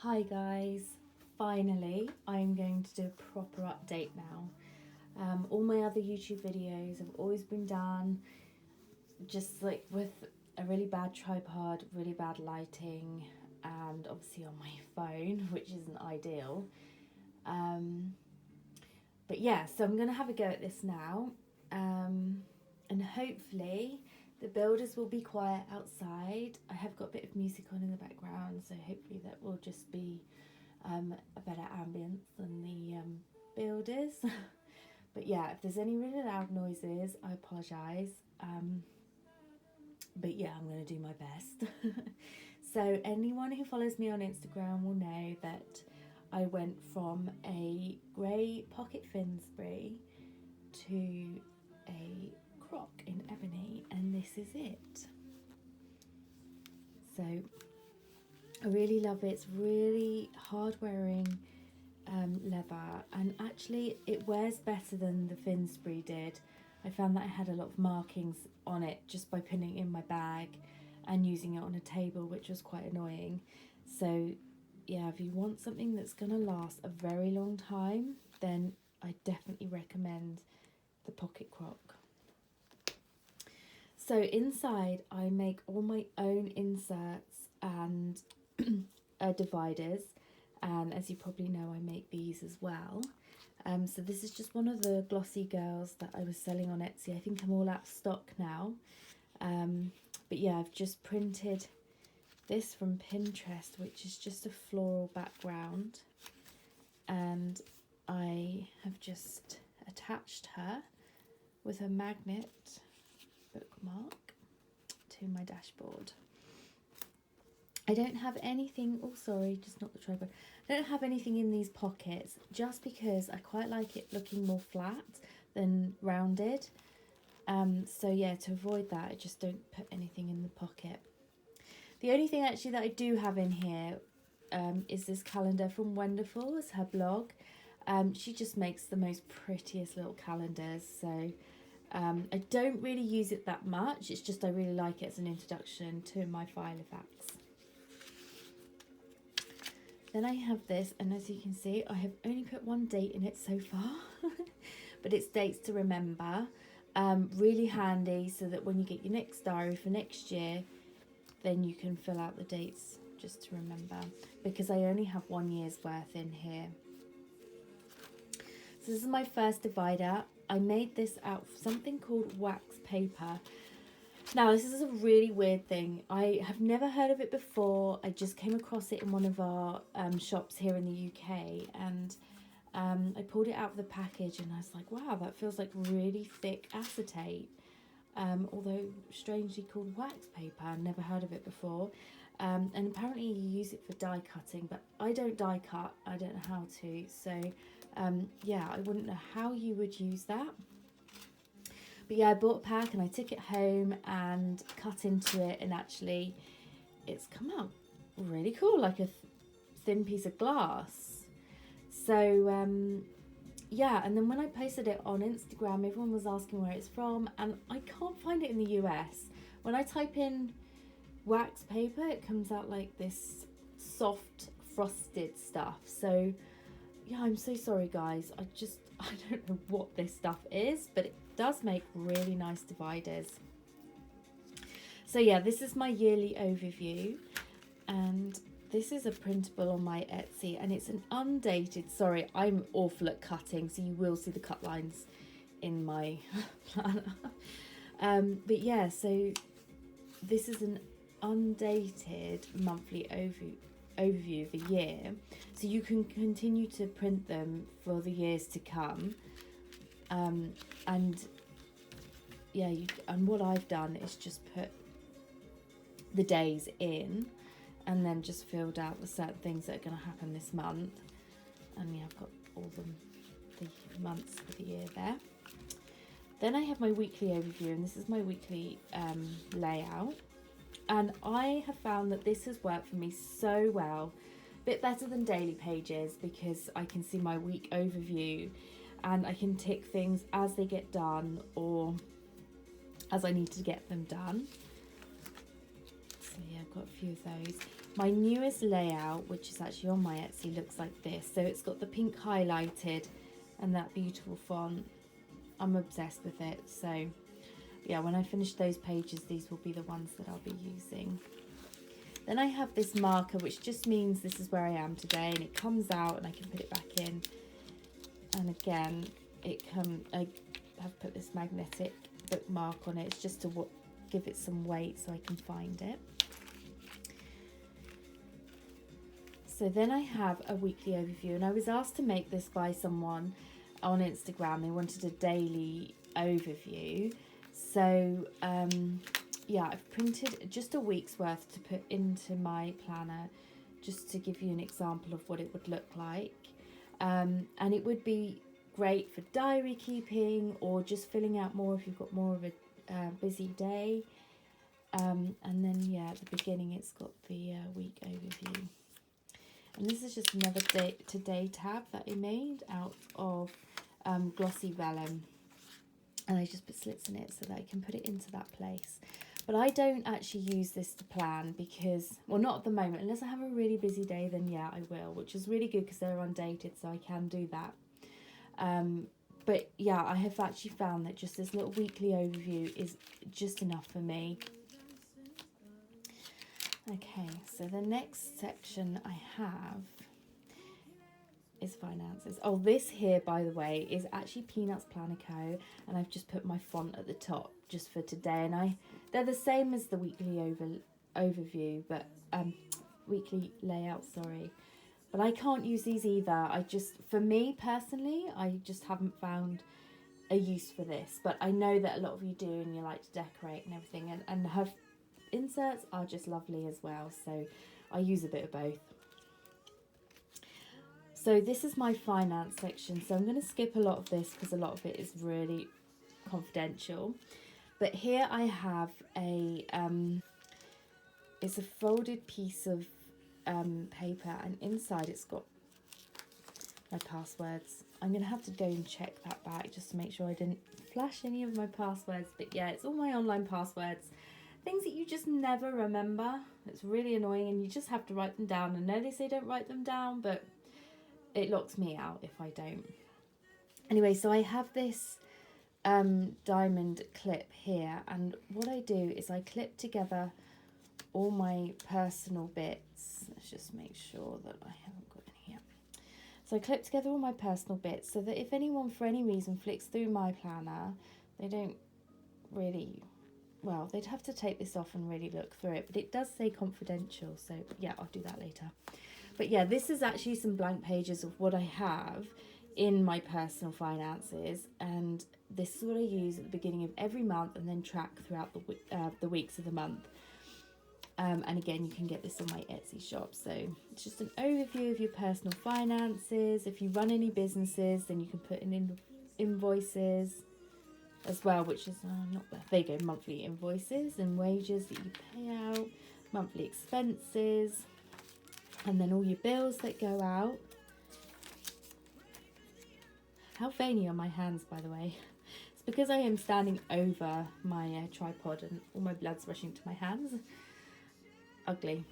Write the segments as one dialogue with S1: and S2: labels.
S1: Hi guys, finally I'm going to do a proper update now. All my other YouTube videos have always been done just like with a really bad tripod, really bad lighting, and obviously on my phone, which isn't ideal. But yeah, so I'm going to have a go at this now, and hopefully the builders will be quiet outside. I have got a bit of music on in the background, so hopefully that will just be a better ambience than the builders. But yeah, if there's any really loud noises, I apologise. But yeah, I'm going to do my best. So anyone who follows me on Instagram will know that I went from a grey pocket Finsbury to a Croc in Ebony, and this is it. So I really love it. It's really hard wearing leather, and actually it wears better than the Finsbury did. I found that I had a lot of markings on it just by putting it in my bag and using it on a table, which was quite annoying. So yeah, if you want something that's going to last a very long time, then I definitely recommend the Pocket Croc. So inside I make all my own inserts and dividers, and as you probably know I make these as well. So this is just one of the glossy girls that I was selling on Etsy. I think I'm all out of stock now. But yeah, I've just printed this from Pinterest, which is just a floral background, and I have just attached her with a magnet bookmark to my dashboard. I don't have anything, oh sorry, just not the tripod. I don't have anything in these pockets just because I quite like it looking more flat than rounded. So yeah, to avoid that, I just don't put anything in the pocket. The only thing actually that I do have in here is this calendar from Wonderful. It's her blog. She just makes the most prettiest little calendars, so I don't really use it that much. It's just I really like it as an introduction to my Filofax. Then I have this, and as you can see, I have only put one date in it so far, but it's dates to remember. Really handy so that when you get your next diary for next year, then you can fill out the dates just to remember, because I only have 1 year's worth in here. So this is my first divider. I made this out of something called wax paper. Now this is a really weird thing. I have never heard of it before. I just came across it in one of our shops here in the UK, and I pulled it out of the package and I was like, wow, that feels like really thick acetate. Although strangely called wax paper. I've never heard of it before. And apparently you use it for die cutting, but I don't die cut. I don't know how to. So yeah, I wouldn't know how you would use that. But yeah, I bought a pack and I took it home and cut into it, and actually it's come out really cool, like a thin piece of glass. So yeah, and then when I posted it on Instagram, everyone was asking where it's from, and I can't find it in the US. When I type in wax paper, it comes out like this soft frosted stuff. So yeah, I'm so sorry guys. I don't know what this stuff is, but it does make really nice dividers. So yeah, this is my yearly overview, and this is a printable on my Etsy, and it's an undated, sorry, I'm awful at cutting, so you will see the cut lines in my planner. But yeah, so this is an undated monthly overview of the year, so you can continue to print them for the years to come. And yeah, and what I've done is just put the days in, and then just filled out the certain things that are going to happen this month. And yeah, I've got all the months for the year there. Then I have my weekly overview, and this is my weekly layout. And I have found that this has worked for me so well, a bit better than daily pages, because I can see my week overview and I can tick things as they get done or as I need to get them done. So yeah, I've got a few of those. My newest layout, which is actually on my Etsy, looks like this. So it's got the pink highlighted and that beautiful font. I'm obsessed with it. So yeah, when I finish those pages, these will be the ones that I'll be using. Then I have this marker, which just means this is where I am today, and it comes out and I can put it back in. And again, I have put this magnetic bookmark on it. It's just to give it some weight so I can find it. So then I have a weekly overview, and I was asked to make this by someone on Instagram. They wanted a daily overview. So yeah, I've printed just a week's worth to put into my planner, just to give you an example of what it would look like. And it would be great for diary keeping or just filling out more if you've got more of a busy day. And then yeah, at the beginning it's got the week overview. And this is just another today tab that I made out of glossy vellum. And I just put slits in it so that I can put it into that place. But I don't actually use this to plan because, well, not at the moment. Unless I have a really busy day, then yeah, I will, which is really good because they're undated, so I can do that. But yeah, I have actually found that just this little weekly overview is just enough for me. Okay, so the next section I have is finances. Oh, this here, by the way, is actually Peanuts Planner Co. And I've just put my font at the top just for today. And they're the same as the weekly overview, but weekly layout, sorry. But I can't use these either. For me personally, I just haven't found a use for this. But I know that a lot of you do and you like to decorate and everything. And her inserts are just lovely as well. So I use a bit of both. So this is my finance section. So I'm going to skip a lot of this because a lot of it is really confidential. But here I have it's a folded piece of paper, and inside it's got my passwords. I'm going to have to go and check that back just to make sure I didn't flash any of my passwords. But yeah, it's all my online passwords. Things that you just never remember. It's really annoying and you just have to write them down. I know they say don't write them down, but it locks me out if I don't. Anyway, so I have this diamond clip here, and what I do is I clip together all my personal bits. Let's just make sure that I haven't got any here. So I clip together all my personal bits so that if anyone for any reason flicks through my planner, they don't really, well, they'd have to take this off and really look through it, but it does say confidential, so yeah, I'll do that later. But yeah, this is actually some blank pages of what I have in my personal finances, and this is what I use at the beginning of every month and then track throughout the weeks of the month. And again, you can get this on my Etsy shop. So it's just an overview of your personal finances. If you run any businesses, then you can put in invoices as well, which is not there. There you go, monthly invoices and wages that you pay out, monthly expenses, and then all your bills that go out. How veiny are my hands, by the way? It's because I am standing over my tripod and all my blood's rushing to my hands. Ugly.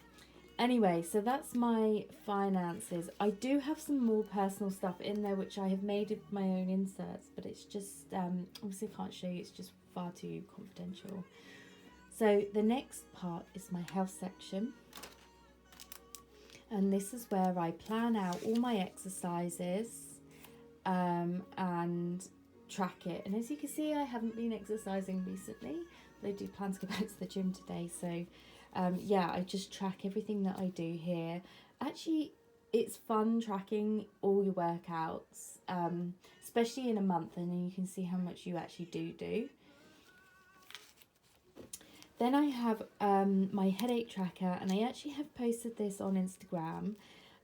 S1: Anyway, so that's my finances. I do have some more personal stuff in there which I have made of my own inserts, but it's just obviously I can't show you, it's just far too confidential. So the next part is my health section, and this is where I plan out all my exercises and track it. And as you can see, I haven't been exercising recently, but I do plan to go back to the gym today. So yeah, I just track everything that I do here. Actually, it's fun tracking all your workouts, especially in a month, and then you can see how much you actually do. Then I have my headache tracker, and I actually have posted this on Instagram.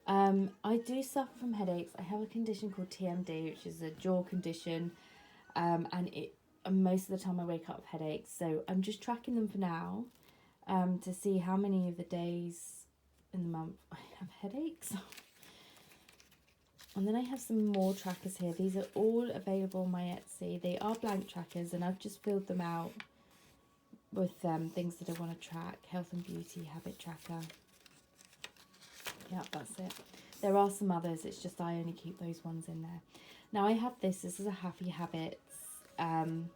S1: I do suffer from headaches. I have a condition called TMD, which is a jaw condition, and most of the time I wake up with headaches. So I'm just tracking them for now. To see how many of the days in the month I have headaches. And then I have some more trackers here. These are all available on my Etsy. They are blank trackers, and I've just filled them out with things that I want to track. Health and beauty, habit tracker. Yeah, that's it. There are some others, it's just I only keep those ones in there. Now I have this is a happy habits, and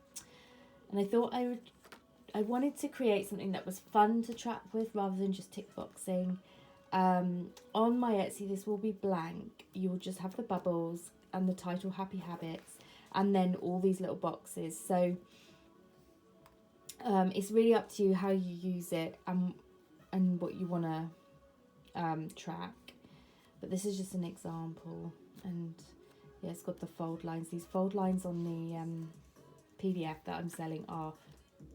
S1: I thought I wanted to create something that was fun to track with rather than just tick boxing. On my Etsy, this will be blank. You will just have the bubbles and the title Happy Habits, and then all these little boxes. So it's really up to you how you use it and what you want to track. But this is just an example, and yeah, it's got the fold lines. These fold lines on the PDF that I'm selling are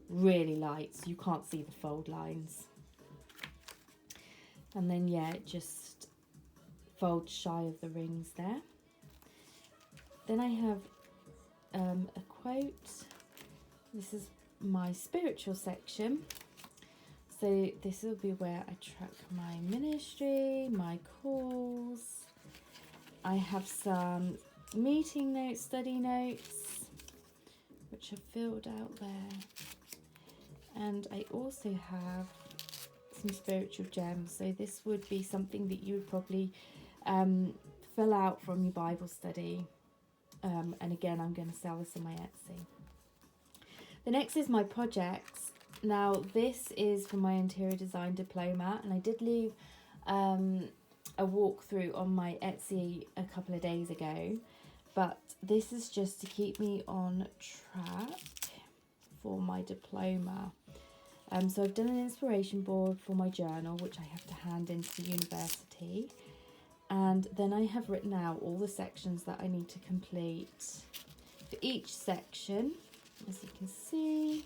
S1: really light, so you can't see the fold lines. And then yeah, it just folds shy of the rings there. Then I have a quote. This is my spiritual section. So this will be where I track my ministry, my calls. I have some meeting notes, study notes, which are filled out there. And I also have some spiritual gems. So this would be something that you would probably fill out from your Bible study. And again, I'm going to sell this on my Etsy. The next is my projects. Now this is for my interior design diploma, and I did leave a walkthrough on my Etsy a couple of days ago, but this is just to keep me on track for my diploma. So I've done an inspiration board for my journal, which I have to hand into the university, and then I have written out all the sections that I need to complete for each section, as you can see.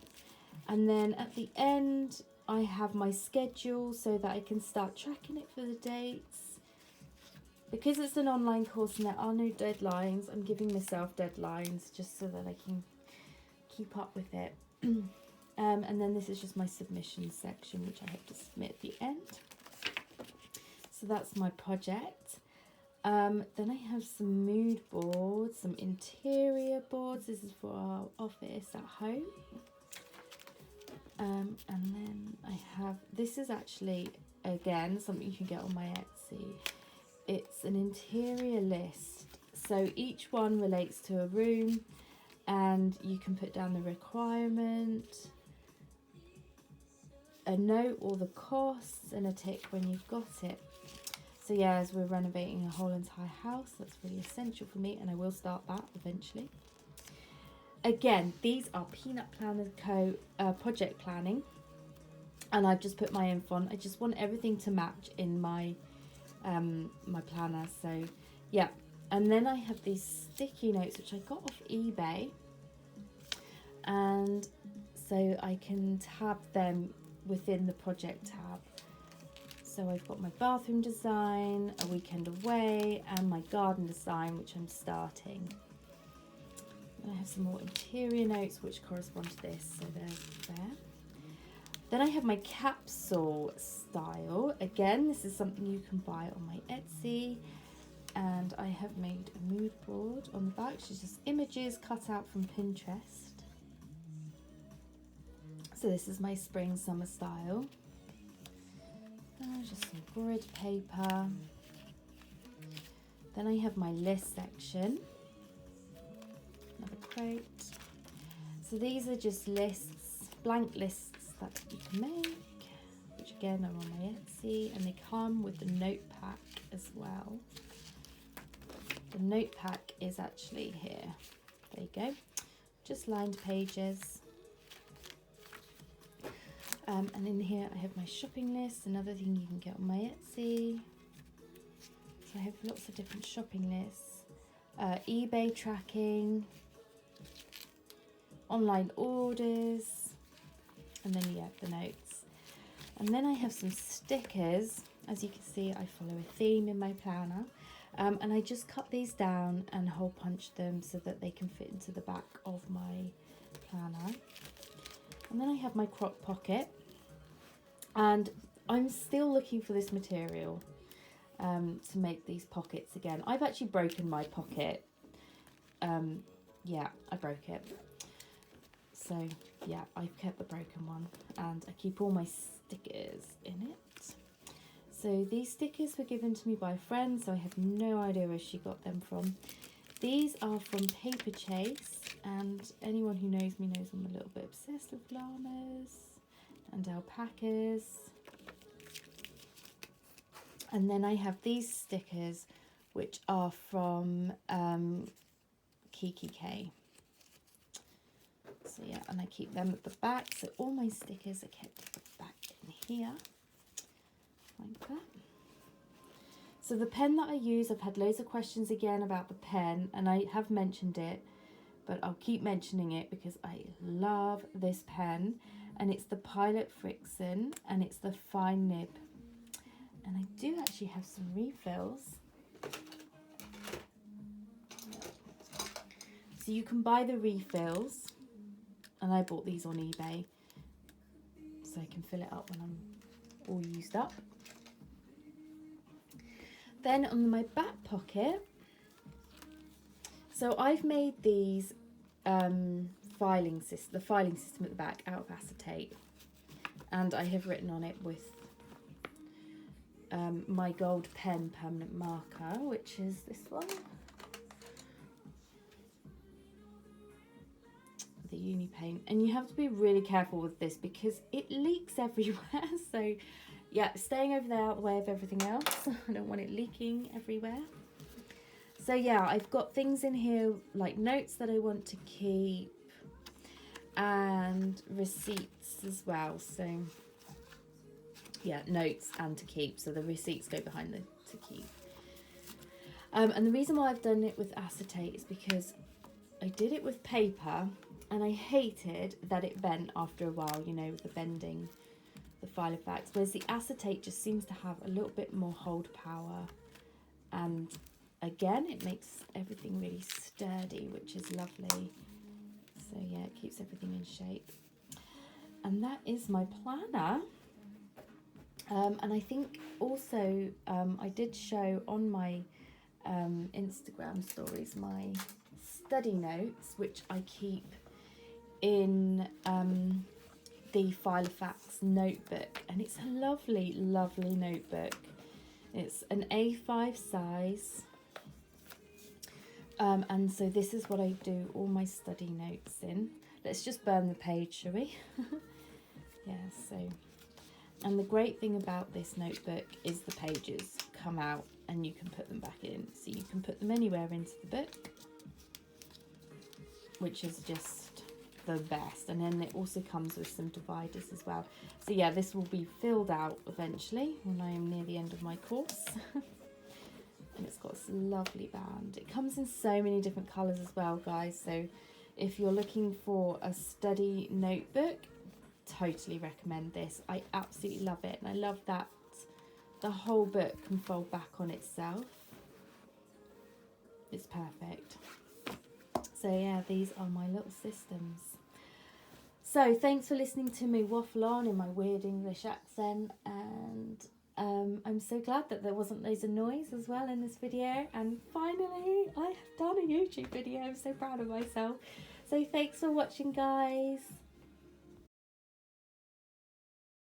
S1: And then at the end, I have my schedule so that I can start tracking it for the dates. Because it's an online course and there are no deadlines, I'm giving myself deadlines just so that I can keep up with it. And then this is just my submission section, which I have to submit at the end. So that's my project. Then I have some mood boards, some interior boards. This is for our office at home. And then I have, this is actually, again, something you can get on my Etsy. It's an interior list. So each one relates to a room, and you can put down the requirement, a note or the costs, and a tick when you've got it. So yeah, as we're renovating a whole entire house, that's really essential for me, and I will start that eventually. Again, these are Peanut Planner Co. Project planning, and I've just put my own font. I just want everything to match in my my planner. So yeah, and then I have these sticky notes which I got off eBay, and so I can tab them within the project tab. So I've got my bathroom design, a weekend away, and my garden design, which I'm starting. And I have some more interior notes which correspond to this, so there's there. Then I have my capsule style. Again, this is something you can buy on my Etsy. And I have made a mood board on the back, which is just images cut out from Pinterest. So this is my spring summer style. Just some grid paper. Then I have my list section. Another quote. So these are just lists, blank lists that you can make, which again are on my Etsy, and they come with the note pack as well. The note pack is actually here. There you go. Just lined pages. And in here I have my shopping list, another thing you can get on my Etsy. So I have lots of different shopping lists. eBay tracking, online orders, and then yeah, the notes. And then I have some stickers. As you can see, I follow a theme in my planner. And I just cut these down and hole punch them so that they can fit into the back of my planner. And then I have my Croc pocket, and I'm still looking for this material to make these pockets again. I've actually broken my pocket. Yeah, I broke it. So yeah, I've kept the broken one and I keep all my stickers in it. So these stickers were given to me by a friend, so I have no idea where she got them from. These are from Paper Chase, and anyone who knows me knows I'm a little bit obsessed with llamas and alpacas. And then I have these stickers, which are from Kiki K. So yeah, and I keep them at the back. So all my stickers are kept at the back in here, like that. So the pen that I use, I've had loads of questions again about the pen, and I have mentioned it, but I'll keep mentioning it because I love this pen, and it's the Pilot Friction, and it's the fine nib. And I do actually have some refills. So you can buy the refills, and I bought these on eBay, so I can fill it up when I'm all used up. Then on my back pocket, so I've made these the filing system at the back out of acetate, and I have written on it with my gold pen permanent marker, which is this one, the uni paint. And you have to be really careful with this because it leaks everywhere. So yeah, staying over there out the way of everything else. I don't want it leaking everywhere. So yeah, I've got things in here like notes that I want to keep and receipts as well. So yeah, notes and to keep. So the receipts go behind the to keep. And the reason why I've done it with acetate is because I did it with paper and I hated that it bent after a while, you know, with the bending, the Filofax, whereas the acetate just seems to have a little bit more hold power, and again it makes everything really sturdy, which is lovely. So yeah, it keeps everything in shape. And that is my planner. And I think also I did show on my Instagram stories my study notes, which I keep in the Filofax notebook, and it's a lovely, lovely notebook. It's an A5 size, and so this is what I do all my study notes in. Let's just burn the page, shall we? Yeah, so, and the great thing about this notebook is the pages come out and you can put them back in, so you can put them anywhere into the book, which is just the best. And then it also comes with some dividers as well. So yeah, this will be filled out eventually when I am near the end of my course. And it's got this lovely band. It comes in so many different colours as well, guys, so if you're looking for a study notebook, totally recommend this. I absolutely love it, and I love that the whole book can fold back on itself. It's perfect. So yeah, these are my little systems. So thanks for listening to me waffle on in my weird English accent, and I'm so glad that there wasn't loads of noise as well in this video, and finally I have done a YouTube video. I'm so proud of myself. So thanks for watching, guys.